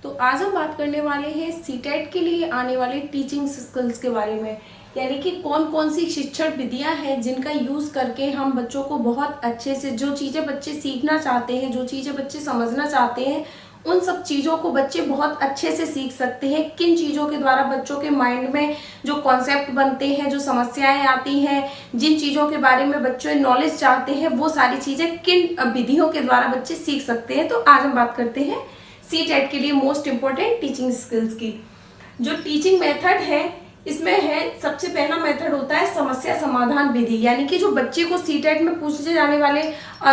तो आज हम बात करने वाले हैं सीटेट के लिए आने वाले टीचिंग स्किल्स के बारे में, यानी कि कौन कौन सी शिक्षण विधियां हैं जिनका यूज़ करके हम बच्चों को बहुत अच्छे से जो चीज़ें बच्चे सीखना चाहते हैं, जो चीज़ें बच्चे समझना चाहते हैं, उन सब चीज़ों को बच्चे बहुत अच्छे से सीख सकते हैं। किन चीज़ों के द्वारा बच्चों के माइंड में जो कॉन्सेप्ट बनते हैं, जो समस्याएं आती हैं, जिन चीज़ों के बारे में बच्चे नॉलेज चाहते हैं, वो सारी चीज़ें किन विधियों के द्वारा बच्चे सीख सकते हैं। तो आज हम बात करते हैं सीटेट के लिए मोस्ट इम्पोर्टेंट टीचिंग स्किल्स की। जो टीचिंग मेथड है इसमें है, सबसे पहला मेथड होता है समस्या समाधान विधि, यानी कि जो बच्चे को सीटेट में पूछे जाने वाले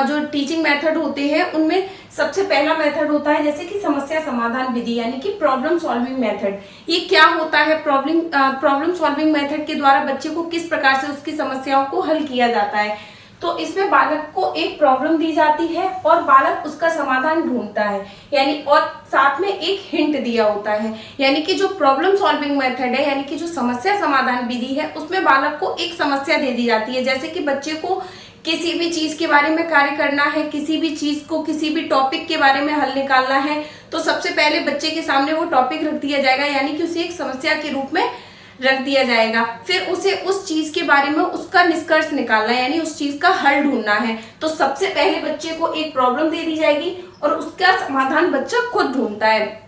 जो टीचिंग मेथड होते हैं उनमें सबसे पहला मेथड होता है जैसे कि समस्या समाधान विधि, यानी कि प्रॉब्लम सॉल्विंग मेथड। ये क्या होता है? प्रॉब्लम सॉल्विंग मेथड के द्वारा बच्चे को किस प्रकार से उसकी समस्याओं को हल किया जाता है। तो इसमें बालक को एक प्रॉब्लम दी जाती है और बालक उसका समाधान ढूंढता है, यानी और साथ में एक हिंट दिया होता है। यानी कि जो प्रॉब्लम सॉल्विंग मेथड है, यानी कि जो समस्या समाधान विधि है, उसमें बालक को एक समस्या दे दी जाती है। जैसे कि बच्चे को किसी भी चीज के बारे में कार्य करना है, किसी भी चीज को, किसी भी टॉपिक के बारे में हल निकालना है, तो सबसे पहले बच्चे के सामने वो टॉपिक रख दिया जाएगा, यानी कि उसे एक समस्या के रूप में रख दिया जाएगा। फिर उसे उस चीज के बारे में उसका निष्कर्ष निकालना है, यानी उस चीज का हल ढूंढना है। तो सबसे पहले बच्चे को एक प्रॉब्लम दे दी जाएगी और उसका समाधान बच्चा खुद ढूंढता है,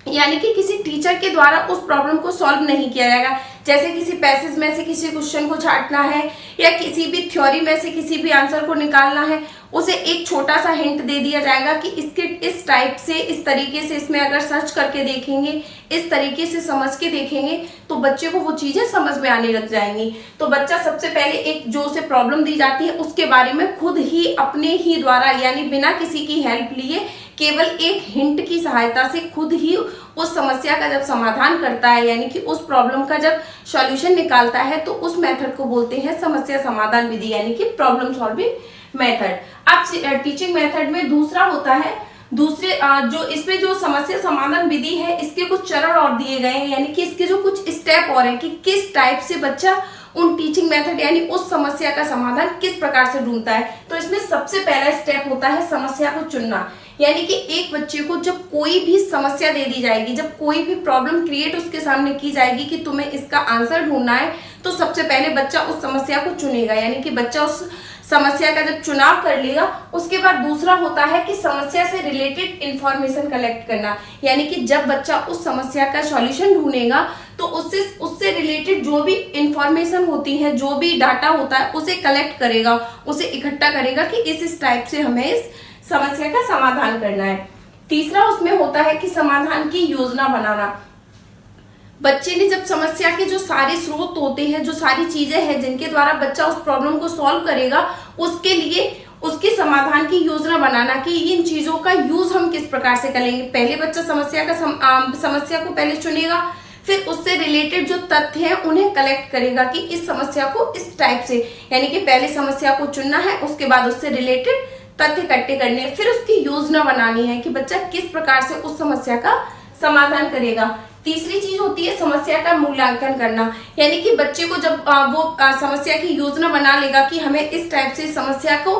यानी कि किसी टीचर के द्वारा उस प्रॉब्लम को सॉल्व नहीं किया जाएगा। जैसे किसी पैसेज में से किसी क्वेश्चन को छांटना है या किसी भी थ्योरी में से किसी भी आंसर को निकालना है, उसे एक छोटा सा हिंट दे दिया जाएगा कि इसके इस टाइप से, इस तरीके से, इसमें अगर सर्च करके देखेंगे, इस तरीके से समझ के देखेंगे तो बच्चे को वो चीजें समझ में आने लग जाएंगी। तो बच्चा सबसे पहले एक जो उसे प्रॉब्लम दी जाती है उसके बारे में खुद ही अपने ही द्वारा, यानी बिना किसी की हेल्प लिए, केवल एक हिंट की सहायता से खुद ही उस समस्या का जब समाधान करता है, यानी कि उस प्रॉब्लम का जब सॉल्यूशन निकालता है, तो उस मेथड को बोलते हैं समस्या समाधान विधि, यानी कि प्रॉब्लम सॉल्विंग मेथड। अब टीचिंग मेथड में दूसरा होता है, जो इसमें जो समस्या समाधान विधि है, इसके कुछ चरण और दिए गए हैं, यानी कि इसके जो कुछ स्टेप और हैं कि किस टाइप से बच्चा उन टीचिंग मेथड यानी उस समस्या का समाधान किस प्रकार से ढूंढता है। तो इसमें सबसे पहला स्टेप होता है समस्या को चुनना, यानी कि एक बच्चे को जब कोई भी समस्या दे दी जाएगी, जब कोई भी प्रॉब्लम क्रिएट उसके सामने की जाएगी कि तुम्हें इसका आंसर ढूंढना है, तो सबसे पहले बच्चा उस समस्या को चुनेगा, यानी कि बच्चा उस समस्या का जब चुनाव कर लेगा, उसके बाद दूसरा होता है कि समस्या से रिलेटेड इंफॉर्मेशन कलेक्ट करना, यानी कि जब बच्चा उस समस्या का सॉल्यूशन ढूंढेगा तो उससे रिलेटेड जो भी इंफॉर्मेशन होती है, जो भी डाटा होता है, उसे कलेक्ट करेगा, उसे इकट्ठा करेगा कि इस टाइप से हमें इस समस्या का समाधान करना है। तीसरा उसमें होता है कि समाधान की योजना बनाना। बच्चे ने जब समस्या के जो सारे स्रोत होते हैं, जो सारी चीजें हैं जिनके द्वारा बच्चा उस प्रॉब्लम को सॉल्व करेगा, उसके लिए उसके समाधान की योजना बनाना कि इन चीजों का यूज हम किस प्रकार से करेंगे। पहले बच्चा समस्या को पहले चुनेगा, फिर उससे रिलेटेड जो तथ्य हैं उन्हें कलेक्ट करेगा कि इस समस्या को इस टाइप से, यानी कि पहले समस्या को चुनना है, उसके बाद उससे रिलेटेड तथ्य इकट्ठे करने हैं, फिर उसकी योजना बनानी है कि बच्चा किस प्रकार से उस समस्या का समाधान करेगा। तीसरी चीज होती है समस्या का मूल्यांकन करना, यानी कि बच्चे को जब वो समस्या की योजना बना लेगा कि हमें इस टाइप से समस्या को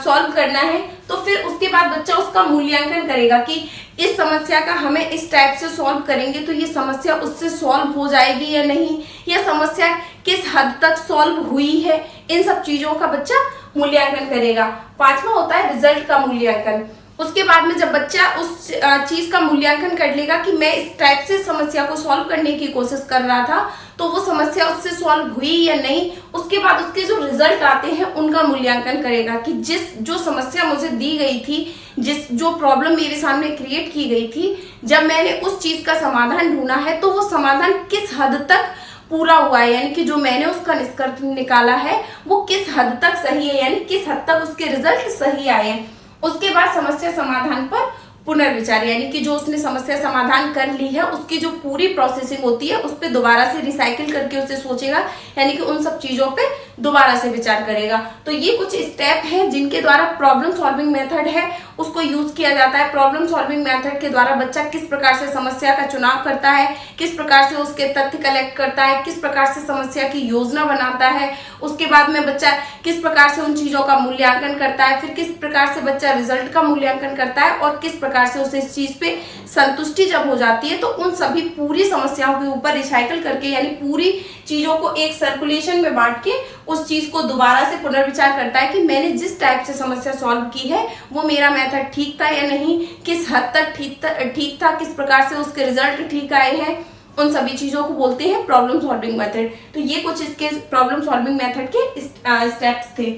सॉल्व करना है, तो फिर उसके बाद बच्चा उसका मूल्यांकन करेगा कि इस समस्या का हमें इस टाइप से सॉल्व करेंगे तो ये समस्या उससे सॉल्व हो जाएगी या नहीं, या समस्या किस हद तक सॉल्व हुई है, इन सब चीजों का बच्चा मूल्यांकन करेगा। पांचवा होता है रिजल्ट का मूल्यांकन। उसके बाद में जब बच्चा उस चीज का मूल्यांकन कर लेगा कि मैं इस टाइप से समस्या को सॉल्व करने की कोशिश कर रहा था, तो वो समस्या उससे सॉल्व हुई या नहीं, उसके बाद उसके जो रिजल्ट आते हैं उनका मूल्यांकन करेगा कि जो समस्या मुझे दी गई थी, जो प्रॉब्लम मेरे सामने क्रिएट की गई थी, जब मैंने उस चीज का समाधान ढूंढा है तो वो समाधान किस हद तक पूरा हुआ है, यानी कि जो मैंने उसका निष्कर्ष निकाला है वो किस हद तक सही है, यानी किस हद तक उसके रिजल्ट सही आए हैं। उसके बाद समस्या समाधान पर पुनर्विचार, यानी कि जो उसने समस्या समाधान कर ली है उसकी जो पूरी प्रोसेसिंग होती है उस पर दोबारा से रिसाइकिल करके उसे सोचेगा, यानी कि उन सब चीजों पे दोबारा से विचार करेगा। तो ये कुछ स्टेप हैं जिनके द्वारा प्रॉब्लम सॉल्विंग मेथड है उसको यूज किया जाता है। प्रॉब्लम सॉल्विंग मेथड के द्वारा बच्चा किस प्रकार से समस्या का चुनाव करता है, किस प्रकार से उसके तथ्य कलेक्ट करता है, किस प्रकार से समस्या की योजना बनाता है, उसके बाद में बच्चा किस प्रकार से उन चीजों का मूल्यांकन करता है, फिर किस प्रकार से बच्चा रिजल्ट का मूल्यांकन करता है और किस प्रकार से उसे इस चीज पे संतुष्टि जब हो जाती है तो उन सभी पूरी समस्याओं के ऊपर रिसाइकल करके यानी पूरी चीजों को एक सर्कुलेशन में बांट के उस चीज को दोबारा से पुनर्विचार करता है कि मैंने जिस टाइप से समस्या सॉल्व की है वो मेरा मेथड ठीक था या नहीं, किस हद तक ठीक था, किस प्रकार से उसके रिजल्ट ठीक आए हैं, उन सभी चीजों को बोलते हैं प्रॉब्लम सॉल्विंग मेथड। तो ये कुछ इसके प्रॉब्लम सॉल्विंग मेथड के स्टेप्स थे।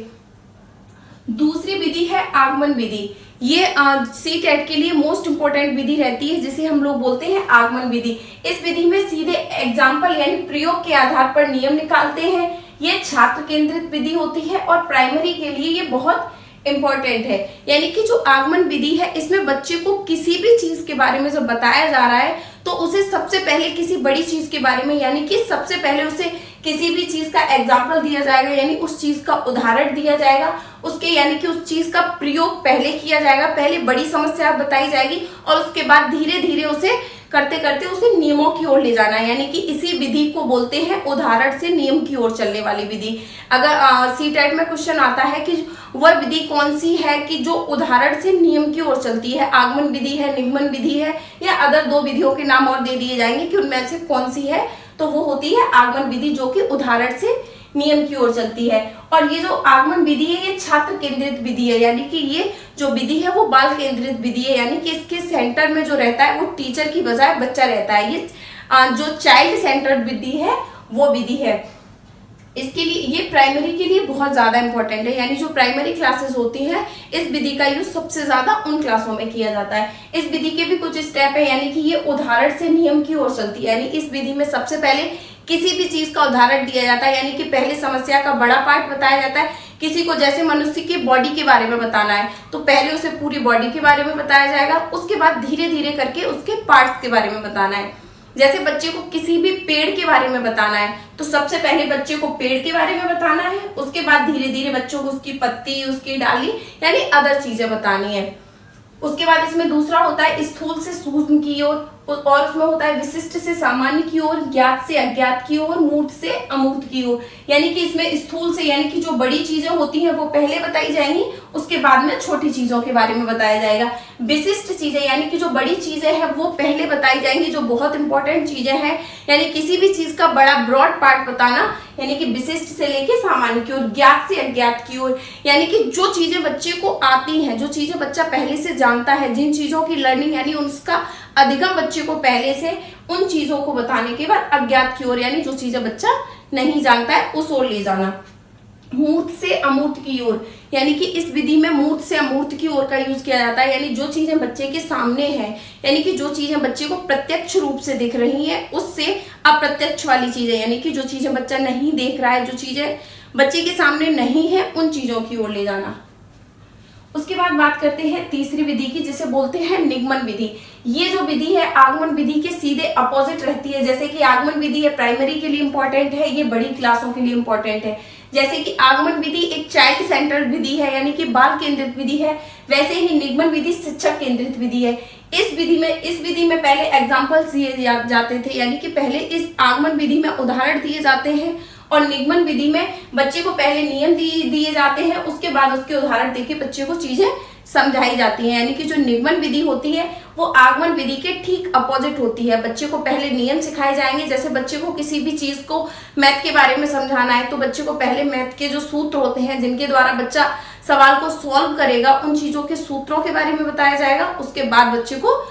दूसरी विधि है आगमन विधि। ये सीटेट के लिए मोस्ट इंपोर्टेंट विधि रहती है जिसे हम लोग बोलते हैं आगमन विधि। इस विधि में सीधे एग्जाम्पल यानी प्रयोग के आधार पर नियम निकालते हैं। ये छात्र केंद्रित विधि होती है और प्राइमरी के लिए ये बहुत इंपॉर्टेंट है। यानी कि जो आगमन विधि है इसमें बच्चे को किसी भी चीज के बारे में जब बताया जा रहा है तो उसे सबसे पहले किसी बड़ी चीज के बारे में यानी कि सबसे पहले उसे किसी भी चीज का एग्जाम्पल दिया जाएगा यानी उस चीज का उदाहरण दिया जाएगा, उसके यानी कि उस चीज का प्रयोग पहले किया जाएगा, पहले बड़ी समस्या बताई जाएगी और उसके बाद धीरे धीरे उसे करते करते उसे नियमों की ओर ले जाना है। यानी कि इसी विधि को बोलते हैं उदाहरण से नियम की ओर चलने वाली विधि। अगर सीटेट में क्वेश्चन आता है कि वह विधि कौन सी है कि जो उदाहरण से नियम की ओर चलती है, आगमन विधि है, निगमन विधि है या अदर दो विधियों के नाम और दे दिए जाएंगे कि उनमें से कौन सी है, तो वो होती है आगमन विधि जो कि उदाहरण से नियम की ओर चलती है। और ये जो आगमन विधि है ये छात्र केंद्रित विधि है यानी कि ये जो विधि है वो बाल केंद्रित विधि है यानी कि इसके सेंटर में जो रहता है वो टीचर की बजाय बच्चा रहता है। ये जो चाइल्ड सेंटर्ड विधि है वो विधि है। इसके लिए ये प्राइमरी के लिए बहुत ज्यादा इंपॉर्टेंट है यानी जो प्राइमरी क्लासेस होती हैं इस विधि का यूज सबसे ज्यादा उन क्लासों में किया जाता है। इस विधि के भी कुछ स्टेप है यानी कि ये उदाहरण से नियम की ओर चलती है यानी इस विधि में सबसे पहले किसी भी चीज का उदाहरण दिया जाता है यानी कि पहले समस्या का बड़ा पार्ट बताया जाता है। किसी को जैसे मनुष्य की बॉडी के बारे में बताना है तो पहले उसे पूरी बॉडी के बारे में बताया जाएगा, उसके बाद धीरे धीरे करके उसके पार्ट्स के बारे में बताना है। जैसे बच्चे को किसी भी पेड़ के बारे में बताना है तो सबसे पहले बच्चे को पेड़ के बारे में बताना है, उसके बाद धीरे धीरे बच्चों को उसकी पत्ती, उसकी डाली यानी अदर चीजें बतानी है। उसके बाद इसमें दूसरा होता है स्थूल से सूक्ष्म की ओर और उसमें होता है विशिष्ट से सामान्य की ओर, ज्ञात से अज्ञात की ओर, मूर्त से अमूर्त की ओर। यानी कि इसमें स्थूल से यानी कि जो बड़ी चीजें होती हैं वो पहले बताई जाएंगी, उसके बाद में छोटी चीजों के बारे में बताया जाएगा। विशिष्ट चीजें यानी कि जो बड़ी चीजें हैं वो पहले बताई जाएंगी, जो बहुत इंपॉर्टेंट चीजें हैं यानी किसी भी चीज का बड़ा ब्रॉड पार्ट बताना यानी कि विशिष्ट से लेके सामान्य की ओर, ज्ञात से अज्ञात की ओर। यानी कि जो चीजें बच्चे को आती हैं, जो चीजें बच्चा पहले से जानता है, जिन चीजों की लर्निंग यानी उसका अधिगम बच्चे को पहले से, उन चीजों को बताने के बाद अज्ञात की ओर यानी जो चीजें बच्चा नहीं जानता है उस ओर ले जाना। मूर्त से अमूर्त की ओर यानी कि इस विधि में मूर्त से अमूर्त की ओर का यूज किया जाता है यानी जो चीजें बच्चे के सामने हैं यानी कि जो चीजें बच्चे को प्रत्यक्ष रूप से दिख रही हैं उससे अप्रत्यक्ष वाली चीजें यानी कि जो चीजें बच्चा नहीं देख रहा है, जो चीजें बच्चे के सामने नहीं है, उन चीजों की ओर ले जाना। उसके बाद बात करते हैं तीसरी विधि की जिसे बोलते हैं निगमन विधि। ये जो विधि है आगमन विधि के सीधे अपोजिट रहती है। जैसे कि आगमन विधि है प्राइमरी के लिए इंपॉर्टेंट है, ये बड़ी क्लासों के लिए इंपॉर्टेंट है। जैसे कि आगमन विधि एक चाइल्ड सेंटर्ड विधि है यानी कि बाल केंद्रित विधि है, वैसे ही निगमन विधि शिक्षक केंद्रित विधि है। इस विधि में पहले एग्जाम्पल्स दिए जाते थे यानी कि पहले इस आगमन विधि में उदाहरण दिए जाते हैं और निगमन विधि में बच्चे को पहले नियम दिए जाते हैं, उसके बाद उसके उदाहरण देके बच्चे को चीजें समझाई जाती हैं। यानी कि जो निगमन विधि होती है वो आगमन विधि के ठीक अपोजिट होती है। बच्चे को पहले नियम सिखाए जाएंगे। जैसे बच्चे को किसी भी चीज को मैथ के बारे में समझाना है तो बच्चे को पहले मैथ के जो सूत्र होते हैं जिनके द्वारा बच्चा सवाल को सॉल्व करेगा, उन चीजों के सूत्रों के बारे में बताया जाएगा। उसके बाद बच्चे को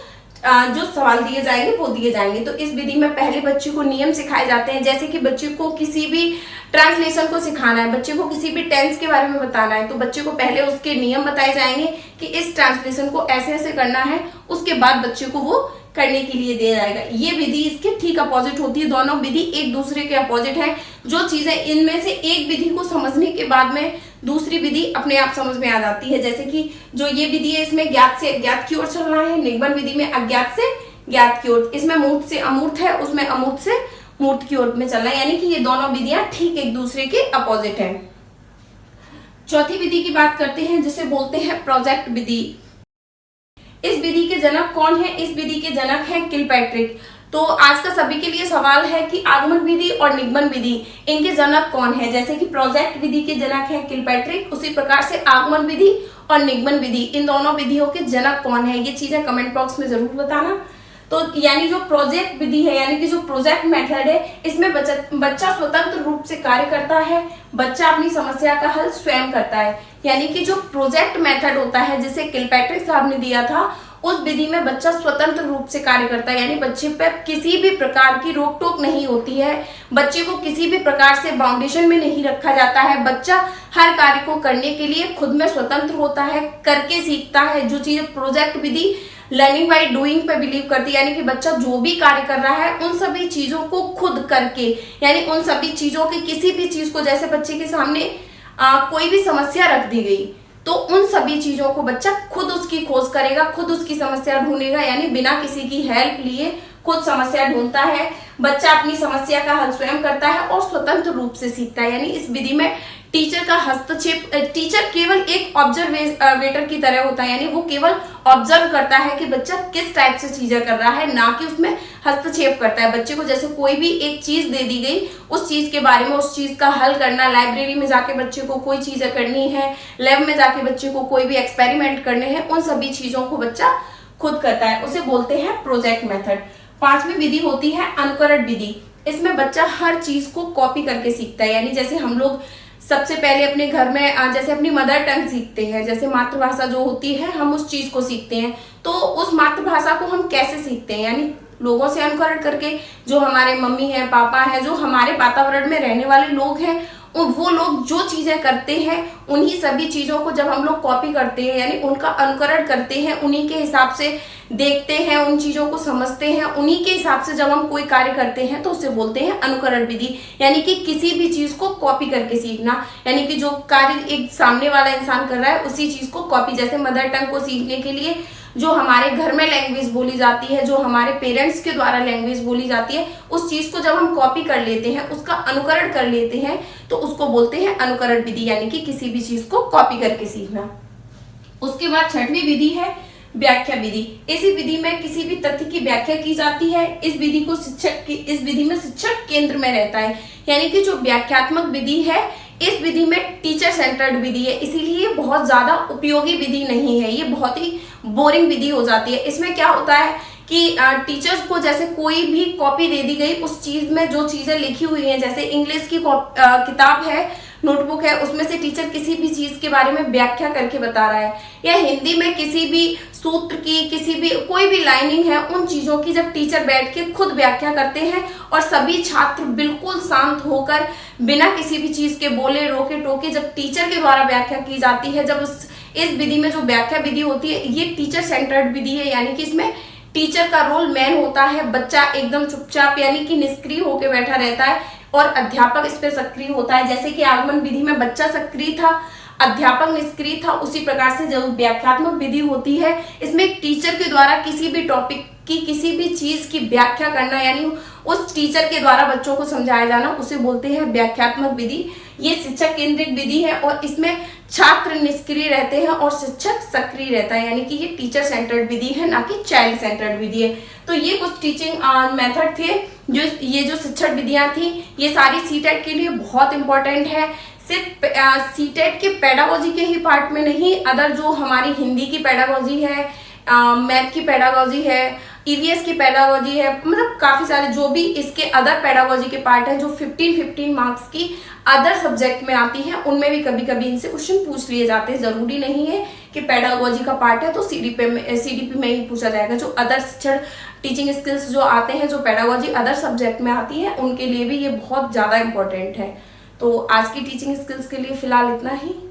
जो सवाल दिए जाएंगे वो दिए जाएंगे। तो इस विधि में पहले बच्चे को नियम सिखाए जाते हैं। जैसे कि बच्चे को किसी भी ट्रांसलेशन को सिखाना है, बच्चे को किसी भी टेंस के बारे में बताना है तो बच्चे को पहले उसके नियम बताए जाएंगे कि इस ट्रांसलेशन को ऐसे ऐसे करना है, उसके बाद बच्चे को वो करने के लिए दिया जाएगा। ये विधि इसके ठीक अपोजिट होती है। दोनों विधि एक दूसरे के अपोजिट है। जो चीजें इनमें से एक विधि को समझने के बाद में दूसरी विधि अपने आप समझ में आ जाती है। जैसे कि जो ये विधि है इसमें ज्ञात से अज्ञात की ओर चलना है, निगमन विधि में अज्ञात से ज्ञात की ओर। इसमें मूर्त से अमूर्त है, उसमें अमूर्त से मूर्त की ओर में चलना, यानी कि ये दोनों विधियां ठीक एक दूसरे के अपोजिट हैं। चौथी विधि की बात करते हैं जिसे बोलते हैं प्रोजेक्ट विधि। इस विधि के जनक कौन है? इस विधि के जनक है किलपैट्रिक। तो आज का सभी के लिए सवाल है कि आगमन विधि और निगमन विधि इनके जनक कौन है? जैसे कि प्रोजेक्ट विधि के जनक है किलपैट्रिक, उसी प्रकार से आगमन विधि और निगमन विधि इन दोनों विधियों के जनक कौन है? ये चीजें कमेंट बॉक्स में जरूर बताना। तो यानी जो प्रोजेक्ट विधि है, यानी कि जो प्रोजेक्ट मेथड है, इसमें बच्चा स्वतंत्र रूप से कार्य करता है, बच्चा अपनी समस्या का हल स्वयं करता है। यानी कि जो प्रोजेक्ट मेथड होता है जिसे किलपैट्रिक साहब ने दिया था, उस विधि में बच्चा स्वतंत्र रूप से कार्य करता है, यानी बच्चे पर किसी भी प्रकार की रोक टोक नहीं होती है, बच्चे को किसी भी प्रकार से बाउंडेशन में नहीं रखा जाता है। बच्चा हर कार्य को करने के लिए खुद में स्वतंत्र होता है, करके सीखता है। जो चीज project Vidhi learning by doing पे बिलीव करती है, यानी कि बच्चा जो भी कार्य कर रहा है उन सभी चीजों को खुद करके, यानी उन सभी चीजों की किसी भी चीज को, जैसे बच्चे के सामने कोई भी समस्या रख दी गई तो उन सभी चीजों को बच्चा खुद उसकी खोज करेगा, खुद उसकी समस्या ढूंढेगा, यानी बिना किसी की हेल्प लिए खुद समस्या ढूंढता है। बच्चा अपनी समस्या का हल स्वयं करता है और स्वतंत्र रूप से सीखता है। यानी इस विधि में टीचर का हस्तक्षेप, टीचर केवल एक ऑब्जर्वेटर की तरह होता है, यानी वो केवल ऑब्जर्व करता है कि बच्चा किस टाइप से चीजें कर रहा है, ना कि उसमें हस्तक्षेप करता है। बच्चे को जैसे कोई भी एक चीज दे दी गई, उस चीज के बारे में, उस चीज का हल करना, लाइब्रेरी में जाके बच्चे को कोई चीजें करनी है, लैब में जाके बच्चे को कोई भी एक्सपेरिमेंट करने हैं, उन सभी चीजों को बच्चा खुद करता है, उसे बोलते हैं प्रोजेक्ट मेथड। पांचवी विधि होती है अनुकरण विधि। इसमें बच्चा हर चीज को कॉपी करके सीखता है, यानी जैसे हम लोग सबसे पहले अपने घर में जैसे अपनी मदर टंग सीखते हैं, जैसे मातृभाषा जो होती है हम उस चीज को सीखते हैं, तो उस मातृभाषा को हम कैसे सीखते हैं? यानी लोगों से अनुकरण करके। जो हमारे मम्मी है, पापा है, जो हमारे वातावरण में रहने वाले लोग हैं, वो लोग जो चीजें करते हैं उन्हीं सभी चीजों को जब हम लोग कॉपी करते हैं, यानी उनका अनुकरण करते हैं, उन्हीं के हिसाब से देखते हैं, उन चीजों को समझते हैं, उन्हीं के हिसाब से जब हम कोई कार्य करते हैं तो उसे बोलते हैं अनुकरण विधि। यानी कि किसी भी चीज को कॉपी करके सीखना, यानी कि जो कार्य एक सामने वाला इंसान कर रहा है उसी चीज को कॉपी। जैसे मदर टंग को सीखने के लिए जो हमारे घर में लैंग्वेज बोली जाती है, जो हमारे पेरेंट्स के द्वारा लैंग्वेज बोली जाती है, उस चीज को जब हम कॉपी कर लेते हैं, उसका अनुकरण कर लेते हैं, तो उसको बोलते हैं अनुकरण विधि, यानी कि किसी भी चीज को कॉपी करके सीखना। उसके बाद छठवीं विधि है व्याख्या विधि। इसी विधि में किसी भी तथ्य की व्याख्या की जाती है। इस विधि में शिक्षक केंद्र में रहता है, यानी कि जो व्याख्यात्मक विधि है, इस विधि में टीचर सेंटर्ड विधि है, इसीलिए बहुत ज्यादा उपयोगी विधि नहीं है, ये बहुत ही बोरिंग विधि हो जाती है। इसमें क्या होता है कि टीचर्स को जैसे कोई भी कॉपी दे दी गई, उस चीज में जो चीजें लिखी हुई हैं, जैसे इंग्लिश की किताब है, नोटबुक है, उसमें से टीचर किसी भी चीज के बारे में व्याख्या करके बता रहा है, या हिंदी में किसी भी सूत्र की, किसी भी कोई भी लाइनिंग है, उन चीजों की जब टीचर बैठ के खुद व्याख्या करते हैं और सभी छात्र बिल्कुल शांत होकर बिना किसी भी चीज के बोले रोके टोके जब टीचर के द्वारा व्याख्या की जाती है, जब इस विधि में जो व्याख्या विधि होती है ये टीचर सेंटर्ड विधि है, यानी कि इसमें टीचर का रोल मेन होता है। बच्चा एकदम चुपचाप यानी कि निष्क्रिय होकर बैठा रहता है और अध्यापक इस पे सक्रिय होता है। जैसे कि आगमन विधि में बच्चा सक्रिय था, अध्यापक निष्क्रिय था, उसी प्रकार से जो व्याख्यात्मक विधि होती है, इसमें एक टीचर के द्वारा किसी भी टॉपिक की, किसी भी चीज की व्याख्या करना, यानी उस टीचर के द्वारा बच्चों को समझाया जाना, उसे बोलते हैं व्याख्यात्मक विधि। ये शिक्षक केंद्रित विधि है और इसमें छात्र निष्क्रिय रहते हैं और शिक्षक सक्रिय रहता है, यानी कि ये टीचर सेंटर्ड विधि है, ना कि चाइल्ड सेंटर्ड विधि है। तो ये कुछ टीचिंग मेथड थे, जो शिक्षण विधियां थी, ये सारी सीटेट के लिए बहुत इंपॉर्टेंट है। सिर्फ सीटेट के पेडागोजी के ही पार्ट में नहीं, अदर जो हमारी हिंदी की पेडागोजी है, मैथ की पेडागोजी है, ईवीएस की पेडागोजी है, मतलब काफी सारे जो भी इसके अदर पेडागोजी के पार्ट है, जो 15 मार्क्स की अदर सब्जेक्ट में आती है, उनमें भी कभी कभी इनसे क्वेश्चन पूछ लिए जाते हैं। जरूरी नहीं है कि पेडागोजी का पार्ट है तो सीडीपी में ही पूछा जाएगा। जो अदर शिक्षण टीचिंग स्किल्स जो आते हैं, जो पेडागोजी अदर सब्जेक्ट में आती है, उनके लिए भी ये बहुत ज्यादा इंपॉर्टेंट है। तो आज की टीचिंग स्किल्स के लिए फिलहाल इतना ही।